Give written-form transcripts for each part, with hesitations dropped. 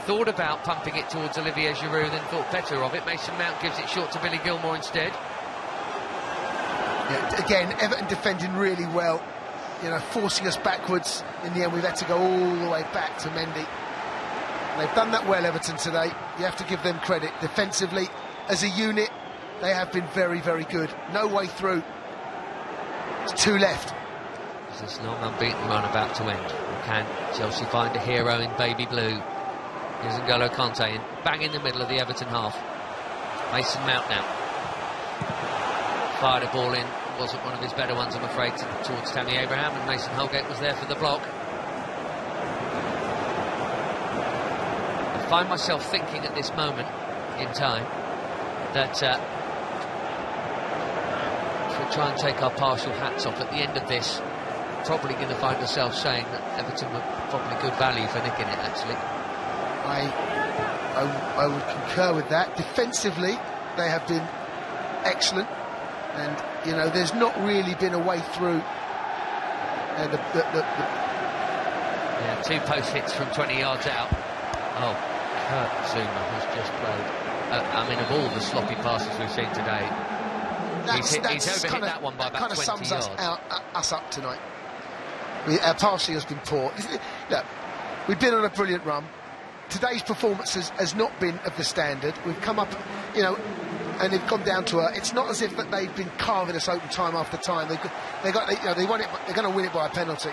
thought about pumping it towards Olivier Giroud, then thought better of it. Mason Mount gives it short to Billy Gilmour instead. Yeah, again, Everton defending really well, you know, forcing us backwards. In the end, we've had to go all the way back to Mendy. They've done that well, Everton, today. You have to give them credit. Defensively, as a unit, they have been very, very good. No way through. It's 2 left. There's this long unbeaten run about to end. Can Chelsea find a hero in baby blue? Here's N'Golo Kanté in, bang in the middle of the Everton half. Mason Mount now. Fired a ball in. Wasn't one of his better ones, I'm afraid, towards Tammy Abraham, and Mason Holgate was there for the block. I find myself thinking at this moment in time that if we try and take our partial hats off at the end of this, probably going to find ourselves saying that Everton were probably good value for nicking it, actually. I would concur with that. Defensively, they have been excellent, and you know, there's not really been a way through. Yeah, 2 post hits from 20 yards out. Oh, Kurt Zouma has just played. I mean, of all the sloppy passes we've seen today, he's overhit that one by about 20 yards. That kind of sums us up tonight. Our passing has been poor. Look, we've been on a brilliant run. Today's performance has not been of the standard. We've come up, you know, and they've gone down to her. It's not as if that they've been carving us open time after time. They won it. They're going to win it by a penalty.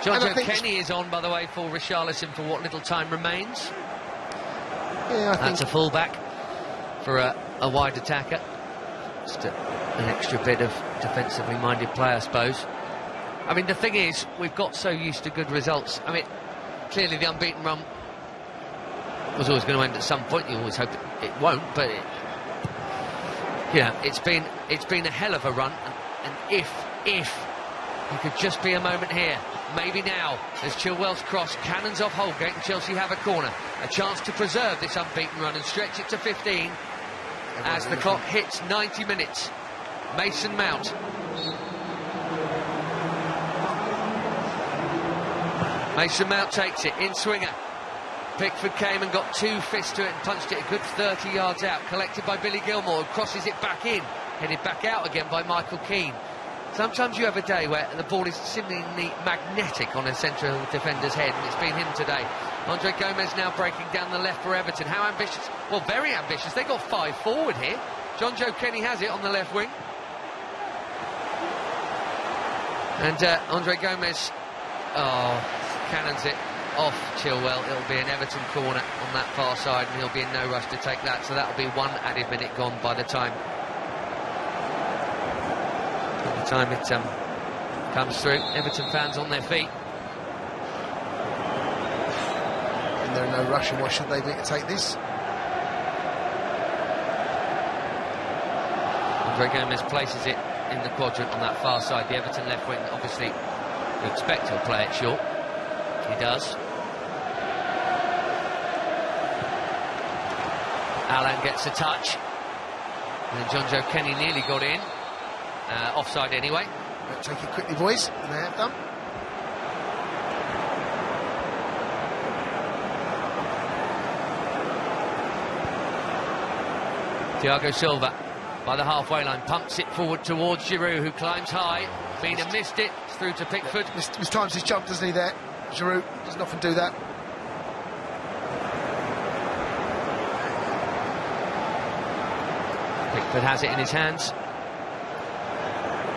Jonjo Kenny is on, by the way, for Richarlison for what little time remains. Yeah, that's a full-back for a wide attacker. Just an extra bit of defensively minded play, I suppose. I mean, the thing is, we've got so used to good results. I mean, clearly the unbeaten run was always going to end at some point. You always hope it won't, but it's been a hell of a run. And if it could just be a moment here, maybe now, as Chilwell's cross cannons off Holgate and Chelsea have a corner, a chance to preserve this unbeaten run and stretch it to 15 as the clock hits 90 minutes. Mason Mount. Mason Mount takes it, in swinger. Pickford came and got 2 fists to it and punched it a good 30 yards out. Collected by Billy Gilmour, who crosses it back in. Headed back out again by Michael Keane. Sometimes you have a day where the ball is seemingly magnetic on a central defender's head, and it's been him today. Andre Gomez now breaking down the left for Everton. How ambitious? Well, very ambitious. They got 5 forward here. Jonjo Kenny has it on the left wing. And Andre Gomez cannons it off Chilwell. It'll be an Everton corner on that far side, and he'll be in no rush to take that, so that'll be 1 added minute gone by the time it comes through. Everton fans on their feet. And they're in no rush, and why should they be to take this? Andre Gomez places it in the quadrant on that far side. The Everton left wing, obviously, you expect he'll play it short. He does. Alan gets a touch. And then Jonjo Kenny nearly got in. Offside anyway. Take it quickly, boys, and they have done. Thiago Silva by the halfway line, pumps it forward towards Giroud, who climbs high. Mina missed it, through to Pickford. Mistimes his jump, doesn't he, there? Giroud doesn't often do that. Pickford has it in his hands.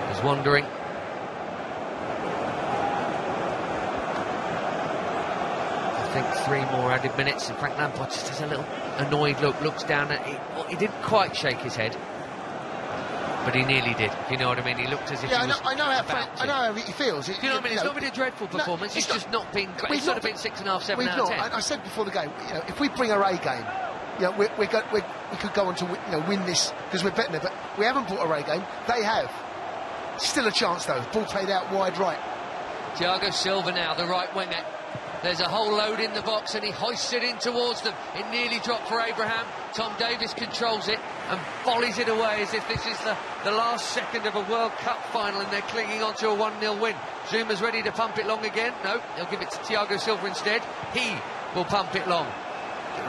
He's wandering. I think 3 more added minutes, and Frank Lampard just has a little annoyed look, looks down at it. He didn't quite shake his head, but he nearly did, if you know what I mean. He looked as if he was I know how he feels. You know what I mean? It's not been a dreadful performance. It's just not been great. It's sort of been 6.5, 7 out of 10. I said before the game, you know, if we bring our A game, you know, we could go on to win this because we're better. But we haven't brought our A game. They have. Still a chance though. Ball played out wide right. Thiago Silva now, the right winger. There's a whole load in the box and he hoists it in towards them. It nearly dropped for Abraham. Tom Davies controls it and volleys it away as if this is the last second of a World Cup final and they're clinging on to a 1-0 win. Zuma's ready to pump it long again. No, he'll give it to Thiago Silva instead. He will pump it long.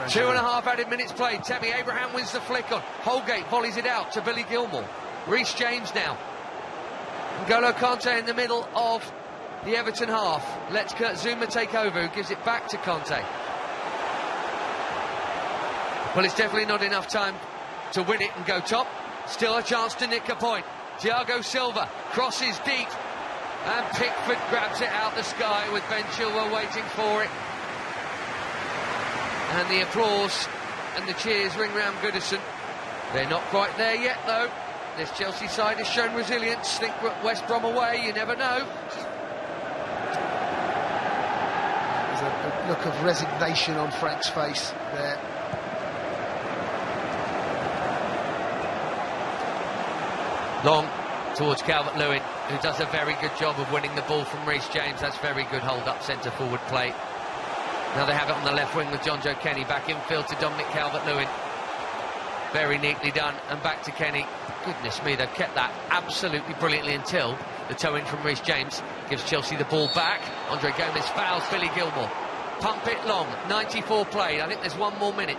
2.5 added minutes played. Tammy Abraham wins the flick on. Holgate volleys it out to Billy Gilmour. Reece James now. N'Golo Kanté in the middle of the Everton half. Lets Kurt Zouma take over, who gives it back to Kanté. Well, it's definitely not enough time to win it and go top. Still a chance to nick a point. Thiago Silva crosses deep, and Pickford grabs it out the sky with Ben Chilwell waiting for it. And the applause and the cheers ring round Goodison. They're not quite there yet, though. This Chelsea side has shown resilience. Think West Brom away, you never know. There's a look of resignation on Frank's face there. Long towards Calvert-Lewin, who does a very good job of winning the ball from Reece James. That's very good hold-up centre-forward play. Now they have it on the left wing with John Joe Kenny. Back infield to Dominic Calvert-Lewin. Very neatly done, and back to Kenny. Goodness me, they've kept that absolutely brilliantly until the toe-in from Reece James gives Chelsea the ball back. Andre Gomes fouls Billy Gilmour. Pump it long, 94 played. I think there's one more minute.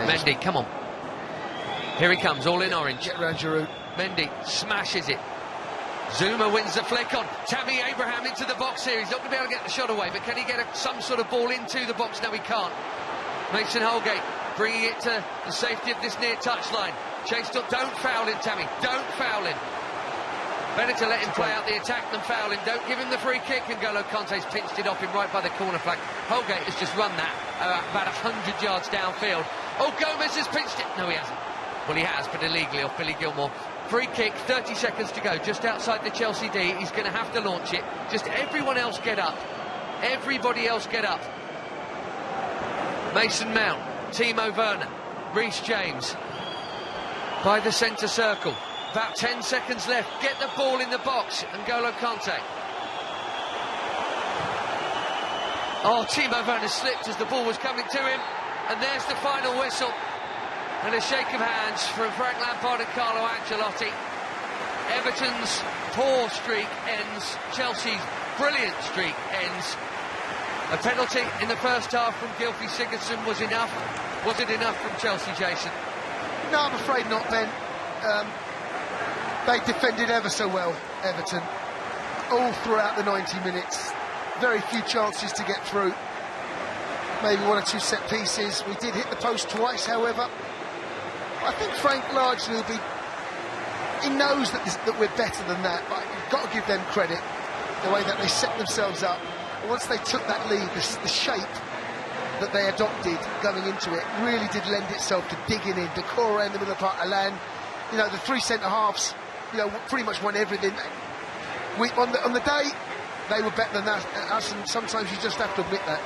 Mendy, come on. Here he comes, all in orange. Get round Giroud. Mendy smashes it. Zouma wins the flick on. Tammy Abraham into the box here. He's not going to be able to get the shot away, but can he get some sort of ball into the box? No, he can't. Mason Holgate bringing it to the safety of this near touchline. Chased up. Don't foul him, Tammy. Don't foul him. Better to let him play out the attack than foul him. Don't give him the free kick. N'Golo Kanté's pinched it off him right by the corner flag. Holgate has just run that about 100 yards downfield. Oh, Gomez has pinched it. No, he hasn't. Well, he has, but illegally off Billy Gilmour. Free kick, 30 seconds to go, just outside the Chelsea D. He's going to have to launch it. Just everyone else get up. Everybody else get up. Mason Mount, Timo Werner, Reece James by the centre circle. About 10 seconds left. Get the ball in the box. N'Golo Kanté. Oh, Timo Werner slipped as the ball was coming to him. And there's the final whistle. And a shake of hands from Frank Lampard and Carlo Ancelotti. Everton's poor streak ends. Chelsea's brilliant streak ends. A penalty in the first half from Gylfi Sigurdsson was enough. Was it enough from Chelsea, Jason? No, I'm afraid not, Ben. They defended ever so well, Everton, all throughout the 90 minutes. Very few chances to get through. Maybe one or two set pieces. We did hit the post twice, however. I think Frank largely will be... He knows that we're better than that, but you've got to give them credit, the way that they set themselves up. And once they took that lead, the shape that they adopted going into it really did lend itself to digging in. Decore in the middle of the park, Alan, you know, the three centre-halves, you know, pretty much won everything. On the day, they were better than us, and sometimes you just have to admit that.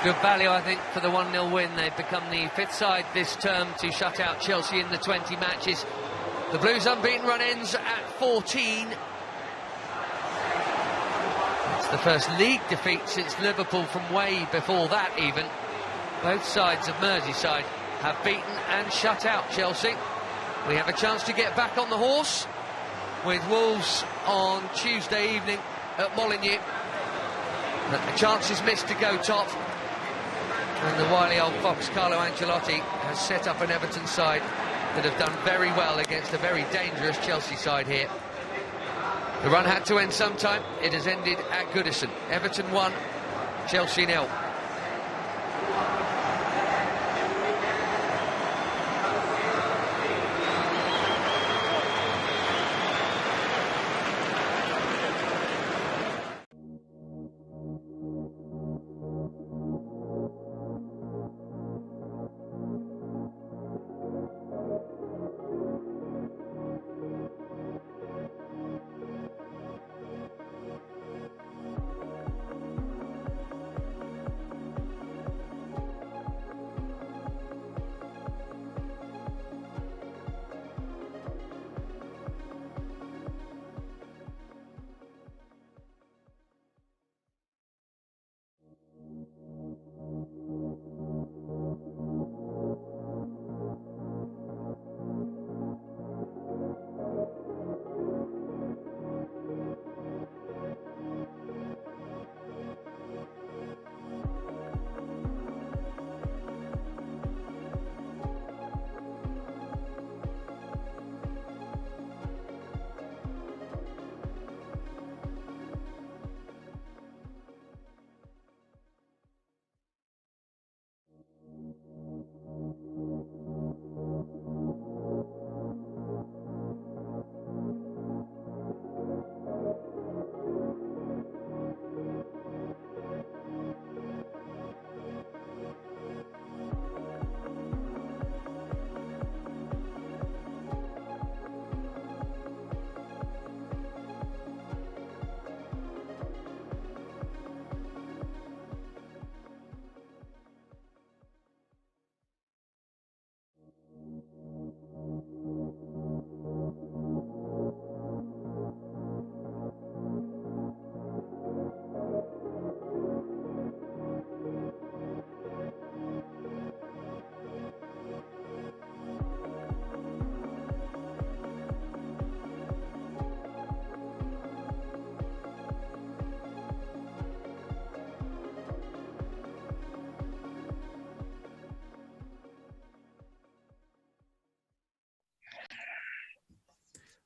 Good value, I think, for the 1-0 win. They've become the fifth side this term to shut out Chelsea in the 20 matches. The Blues' unbeaten run ends at 14. It's the first league defeat since Liverpool from way before that, even. Both sides of Merseyside have beaten and shut out Chelsea. We have a chance to get back on the horse with Wolves on Tuesday evening at Molineux. But the chance is missed to go top. And the wily old fox Carlo Ancelotti has set up an Everton side that have done very well against a very dangerous Chelsea side here. The run had to end sometime. It has ended at Goodison. Everton 1, Chelsea 0.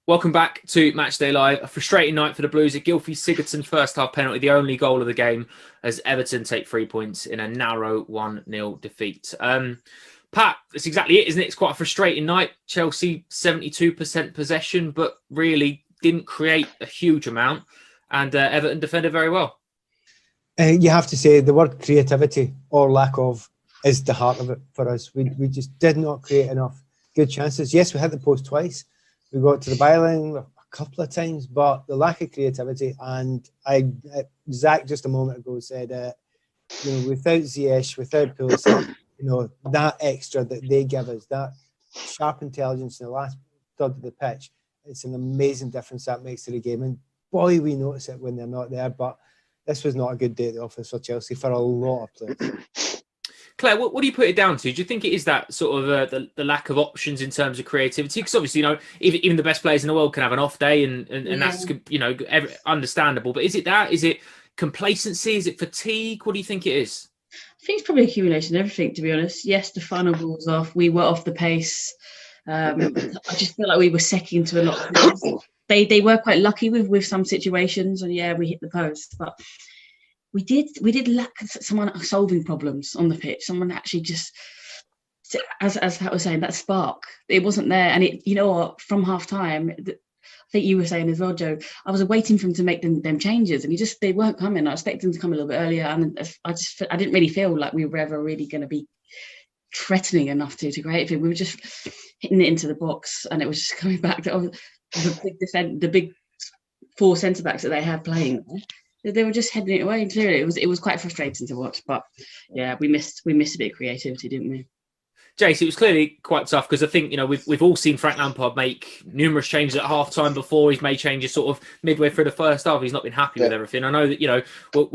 Welcome back to Matchday Live. A frustrating night for the Blues. A Gylfi Sigurdsson first half penalty, the only goal of the game, as Everton take 3 points in a narrow 1-0 defeat. Pat, that's exactly it, isn't it? It's quite a frustrating night. Chelsea 72% possession, but really didn't create a huge amount. And Everton defended very well. You have to say the word creativity or lack of is the heart of it for us. We just did not create enough good chances. Yes, we hit the post twice. We got to the byline a couple of times, but the lack of creativity, and Zach just a moment ago said, without Ziyech, without Pulisic, that extra that they give us, that sharp intelligence in the last third of the pitch, it's an amazing difference that makes to the game. And boy, we notice it when they're not there. But this was not a good day at the office for Chelsea for a lot of players. Claire, what do you put it down to? Do you think it is that sort of the lack of options in terms of creativity? Because obviously, even the best players in the world can have an off day, and that's understandable. But is it that? Is it complacency? Is it fatigue? What do you think it is? I think it's probably accumulation of everything, to be honest. Yes, the final ball was off. We were off the pace. I just feel like we were second to a lot of things. They were quite lucky with some situations, and yeah, we hit the post, but we did lack someone solving problems on the pitch. Someone actually just, as Pat was saying, that spark, it wasn't there. And it, from half time, I think you were saying as well, Joe, I was waiting for him to make them changes, and they weren't coming. I expected them to come a little bit earlier, and I didn't really feel like we were ever really going to be threatening enough to create it. We were just hitting it into the box, and it was just coming back to the big four centre backs that they had playing. They were just heading it away. And clearly, it was quite frustrating to watch. But yeah, we missed a bit of creativity, didn't we? Jace, it was clearly quite tough because I think we've all seen Frank Lampard make numerous changes at half time before. He's made changes sort of midway through the first half. He's not been happy with everything. I know that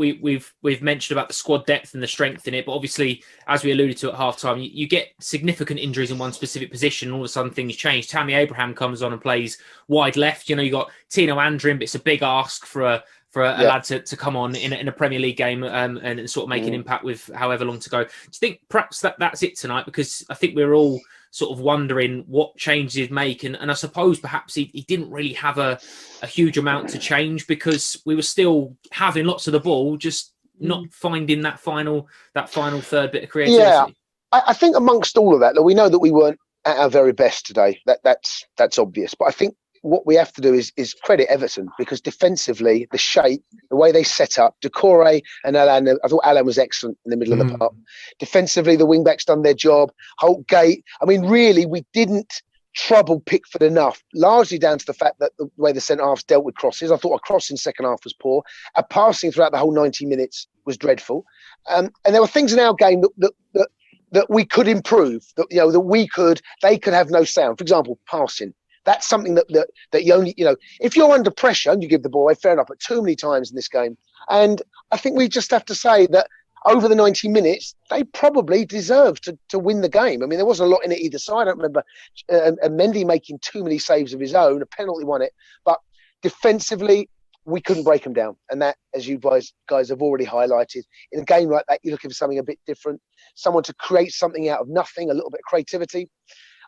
we've mentioned about the squad depth and the strength in it, but obviously, as we alluded to at half time, you get significant injuries in one specific position, and all of a sudden things change. Tammy Abraham comes on and plays wide left. You got Tino Andrin, but it's a big ask for a lad to come on in a Premier League game and sort of make an impact with however long to go. Do you think perhaps that's it tonight? Because I think we're all sort of wondering what changes he'd make. And I suppose perhaps he didn't really have a huge amount to change because we were still having lots of the ball, just not finding that final third bit of creativity. Yeah, I think amongst all of that, we know that we weren't at our very best today. That's obvious. But I think what we have to do is credit Everton, because defensively, the shape, the way they set up, Decore and Alan, I thought Alan was excellent in the middle of the park. Defensively, the wing-backs done their job. Holtgate, really, we didn't trouble Pickford enough, largely down to the fact that the way the centre-halves dealt with crosses. I thought our crossing second half was poor. Our passing throughout the whole 90 minutes was dreadful. And there were things in our game that we could improve, they could have no sound. For example, passing. That's something that you only, if you're under pressure and you give the ball away, fair enough, but too many times in this game. And I think we just have to say that over the 90 minutes, they probably deserved to win the game. There wasn't a lot in it either side. I don't remember Mendy making too many saves of his own. A penalty won it. But defensively, we couldn't break them down. And that, as you guys have already highlighted, in a game like that, you're looking for something a bit different, someone to create something out of nothing, a little bit of creativity.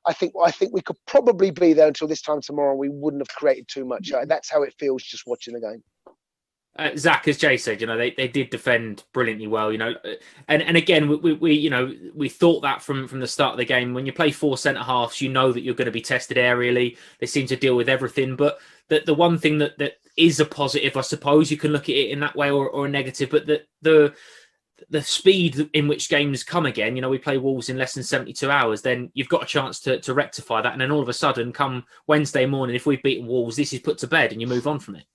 I think we could probably be there until this time tomorrow. We wouldn't have created too much. That's how it feels just watching the game. Zach, as Jay said, they did defend brilliantly well, and again, we thought that from the start of the game. When you play four centre halves, you know that you're going to be tested aerially. They seem to deal with everything, but the one thing that is a positive, I suppose you can look at it in that way, or a negative, but the speed in which games come again, we play Wolves in less than 72 hours, then you've got a chance to rectify that. And then all of a sudden, come Wednesday morning, if we've beaten Wolves, this is put to bed and you move on from it.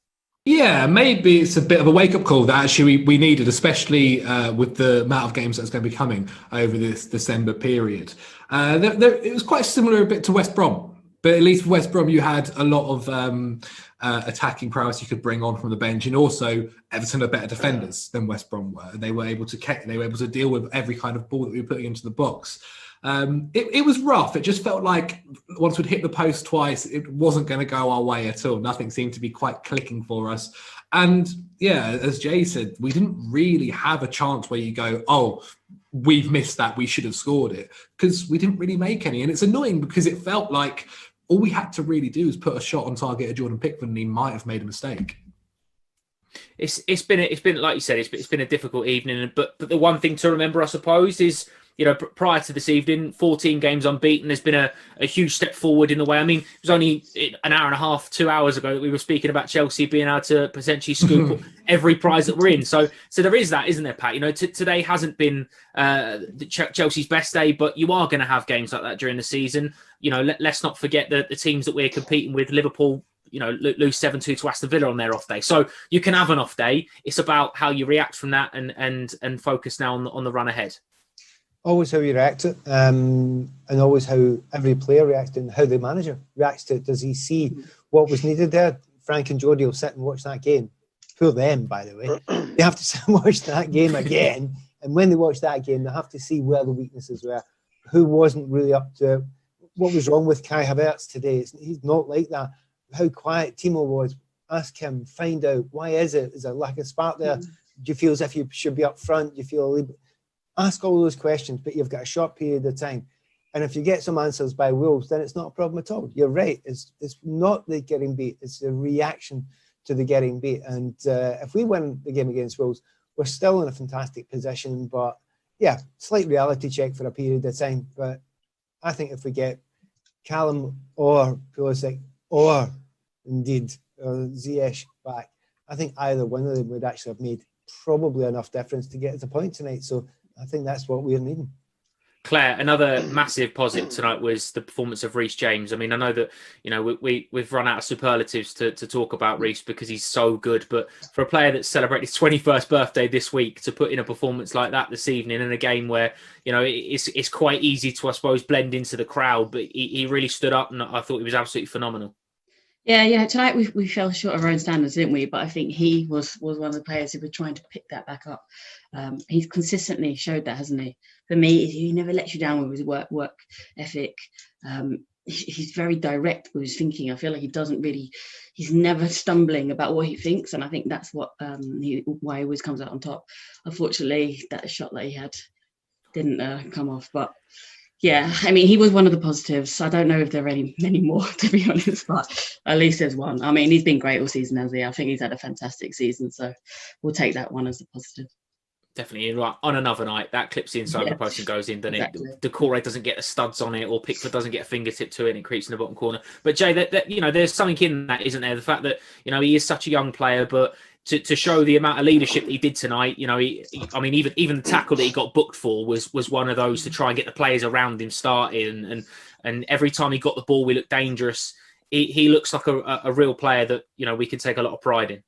Yeah, maybe it's a bit of a wake-up call that actually we needed, especially with the amount of games that's going to be coming over this December period. It was quite similar a bit to West Brom, but at least for West Brom, you had a lot of attacking prowess you could bring on from the bench, and also Everton are better defenders than West Brom were. They were able to deal with every kind of ball that we were putting into the box. It was rough. It just felt like once we'd hit the post twice, it wasn't going to go our way at all. Nothing seemed to be quite clicking for us. And yeah, as Jay said, we didn't really have a chance where you go, oh, we've missed that, we should have scored it, because we didn't really make any. And it's annoying because it felt like all we had to really do is put a shot on target at Jordan Pickford, and he might have made a mistake. It's been like you said, it's been a difficult evening. But the one thing to remember, I suppose, is prior to this evening, 14 games unbeaten. There's been a huge step forward in the way. I mean, it was only an hour and a half, 2 hours ago that we were speaking about Chelsea being able to potentially scoop every prize that we're in. So there is that, isn't there, Pat? Today hasn't been Chelsea's best day, but you are going to have games like that during the season. Let's not forget the teams that we're competing with. Liverpool, lose 7-2 to Aston Villa on their off day. So you can have an off day. It's about how you react from that and focus now on the run ahead. Always how you react to it, and always how every player reacts to it, and how the manager reacts to it. Does he see what was needed there? Frank and Jody will sit and watch that game. For them, by the way. They have to sit and watch that game again. And when they watch that game, they have to see where the weaknesses were, who wasn't really up to it, what was wrong with Kai Havertz today. He's not like that. How quiet Timo was. Ask him, find out, why is it? Is there lack of spark there? Do you feel as if you should be up front? Do you feel a little bit... Ask all those questions, but you've got a short period of time. And if you get some answers by Wolves, then it's not a problem at all. You're right. It's not the getting beat. It's the reaction to the getting beat. And if we win the game against Wolves, we're still in a fantastic position. But, yeah, slight reality check for a period of time. But I think if we get Callum or Pulisic or, indeed, Ziyech back, I think either one of them would actually have made probably enough difference to get us a point tonight. So I think that's what we're needing. Claire, another massive positive tonight was the performance of Reece James. I mean, I know that, we've run out of superlatives to talk about Reece because he's so good. But for a player that celebrated his 21st birthday this week to put in a performance like that this evening in a game where, it's quite easy to, I suppose, blend into the crowd. But he really stood up, and I thought he was absolutely phenomenal. Yeah. Tonight we fell short of our own standards, didn't we? But I think he was one of the players who were trying to pick that back up. He's consistently showed that, hasn't he? For me, he never lets you down with his work ethic. He's very direct with his thinking. I feel like he's never stumbling about what he thinks, and I think that's what why he always comes out on top. Unfortunately, that shot that he had didn't come off, but. Yeah, I mean, he was one of the positives. I don't know if there are many more, to be honest, but at least there's one. I mean, he's been great all season, hasn't he? I think he's had a fantastic season, so we'll take that one as a positive. Definitely. Right. On another night, that clips the inside the post and goes in, then exactly. Decore doesn't get the studs on it, or Pickford doesn't get a fingertip to it, and it creeps in the bottom corner. But Jay, there's something in that, isn't there? The fact that, he is such a young player, but to show the amount of leadership that he did tonight, even the tackle that he got booked for was one of those to try and get the players around him started. And every time he got the ball, we looked dangerous. He looks like a real player that, we can take a lot of pride in.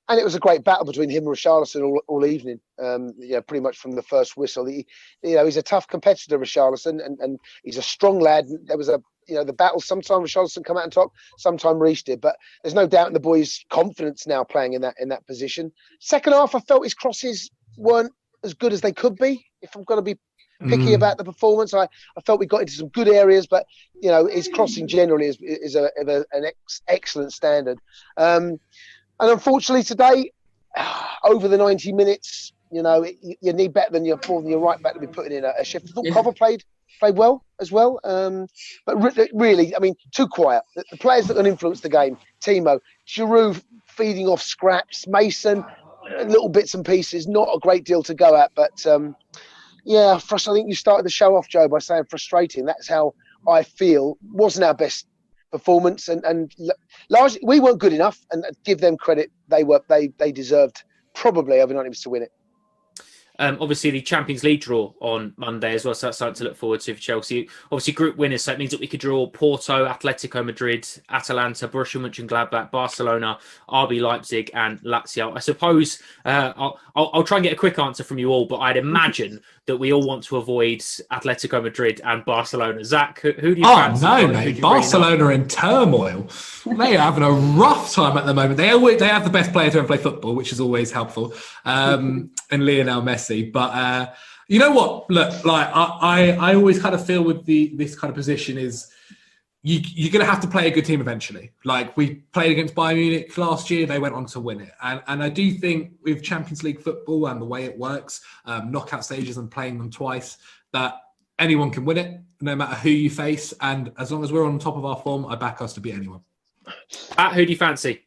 And it was a great battle between him and Richarlison all evening. Pretty much from the first whistle. He's a tough competitor, Richarlison, and he's a strong lad. There was the battle. Sometimes Richarlison come out on top, sometimes Reece did. But there's no doubt in the boys' confidence now playing in that position. Second half, I felt his crosses weren't as good as they could be. If I'm going to be picky about the performance, I felt we got into some good areas, but his crossing generally is an excellent standard. And unfortunately today, over the 90 minutes, you need better than your right back to be putting in a shift. I thought Cover played well as well. But really, I mean, too quiet. The players that can influence the game, Timo, Giroud feeding off scraps, Mason, little bits and pieces, not a great deal to go at. But, I think you started the show off, Joe, by saying frustrating. That's how I feel. Wasn't our best performance, and largely we weren't good enough, and give them credit, they deserved probably over 90 minutes to win it. Obviously the Champions League draw on Monday as well, so that's something to look forward to for Chelsea. Obviously group winners, so it means that we could draw Porto, Atletico Madrid, Atalanta, Borussia Mönchengladbach, Barcelona, RB Leipzig and Lazio. I suppose I'll try and get a quick answer from you all, but I'd imagine that we all want to avoid Atletico Madrid and Barcelona. Zach, who do you fancy? Oh, no, mate. Barcelona in turmoil. They are having a rough time at the moment. They have the best player to ever play football, which is always helpful, and Lionel Messi. But you know what? Look, like I always kind of feel with this kind of position is you're going to have to play a good team eventually. Like we played against Bayern Munich last year, they went on to win it. And I do think with Champions League football and the way it works, knockout stages and playing them twice, that anyone can win it. no matter who you face. And as long as we're on top of our form, I back us to beat anyone. Who do you fancy?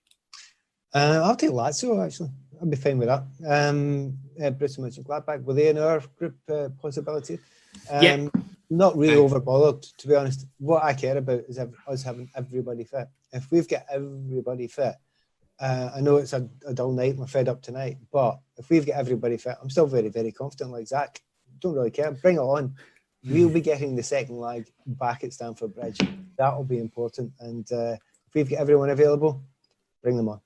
I'll take Lazio, actually. I'll be fine with that. Borussia Mönchengladbach, were they in our group possibility? Yeah. Not really overbothered, to be honest. What I care about is us having everybody fit. If we've got everybody fit, I know it's a dull night, we're fed up tonight, but if we've got everybody fit, I'm still very, very confident, like Zach. Don't really care. Bring it on. We'll be getting the second leg back at Stamford Bridge. That'll be important. And if we've got everyone available, bring them on.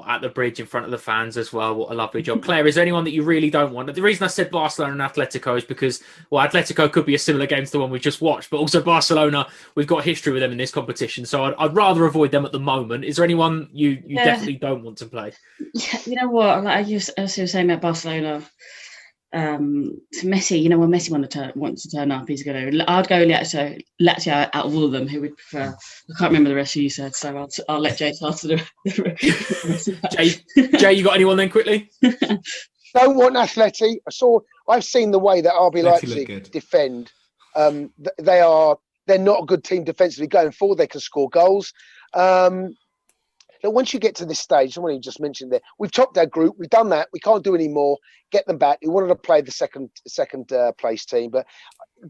At the bridge in front of the fans as well. What a lovely job. Claire, is there anyone that you really don't want? The reason I said Barcelona and Atletico is because, well, Atletico could be a similar game to the one we've just watched, but also Barcelona, we've got history with them in this competition, so I'd rather avoid them at the moment. Is there anyone you definitely don't want to play? Yeah, you know what? Like I was saying about Barcelona, to Messi, when Messi wants to turn up, he's going to. I'd go Lazio out of all of them. Who would prefer? I can't remember the rest of you said, so I'll let Jay start to the Jay, you got anyone then quickly? Don't want Atleti. I've seen the way that RB Leipzig defend. They're not a good team defensively going forward. They can score goals. Look, once you get to this stage, someone you just mentioned there, we've topped our group. We've done that. We can't do any more. Get them back. We wanted to play the second place team, but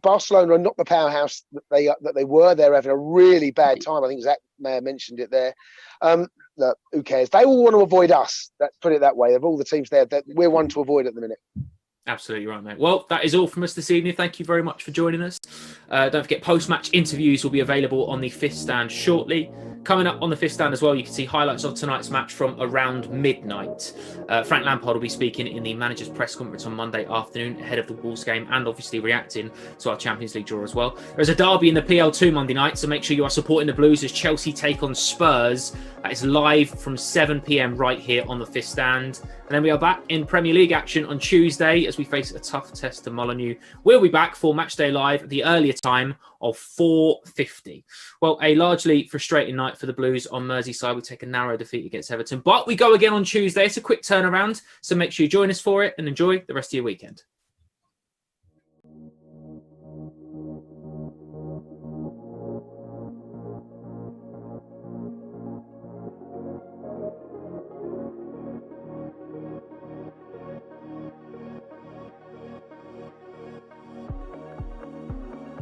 Barcelona are not the powerhouse that they were. They're having a really bad time. I think Zach may have mentioned it there. Look, who cares? They all want to avoid us. Put it that way. Of all the teams there, we're one to avoid at the minute. Absolutely right, mate. Well, that is all from us this evening. Thank you very much for joining us. Don't forget, post-match interviews will be available on the Fifth Stand shortly. Coming up on the Fifth Stand as well, you can see highlights of tonight's match from around midnight. Frank Lampard will be speaking in the manager's press conference on Monday afternoon ahead of the Wolves game and obviously reacting to our Champions League draw as well. There's a derby in the PL2 Monday night, so make sure you are supporting the Blues as Chelsea take on Spurs. That is live from 7 p.m. right here on the Fifth Stand. And then we are back in Premier League action on Tuesday as we face a tough test to Molineux. We'll be back for Matchday Live at the earlier time of 4:50. Well, a largely frustrating night for the Blues on Merseyside. We take a narrow defeat against Everton, but we go again on Tuesday. It's a quick turnaround, so make sure you join us for it and enjoy the rest of your weekend.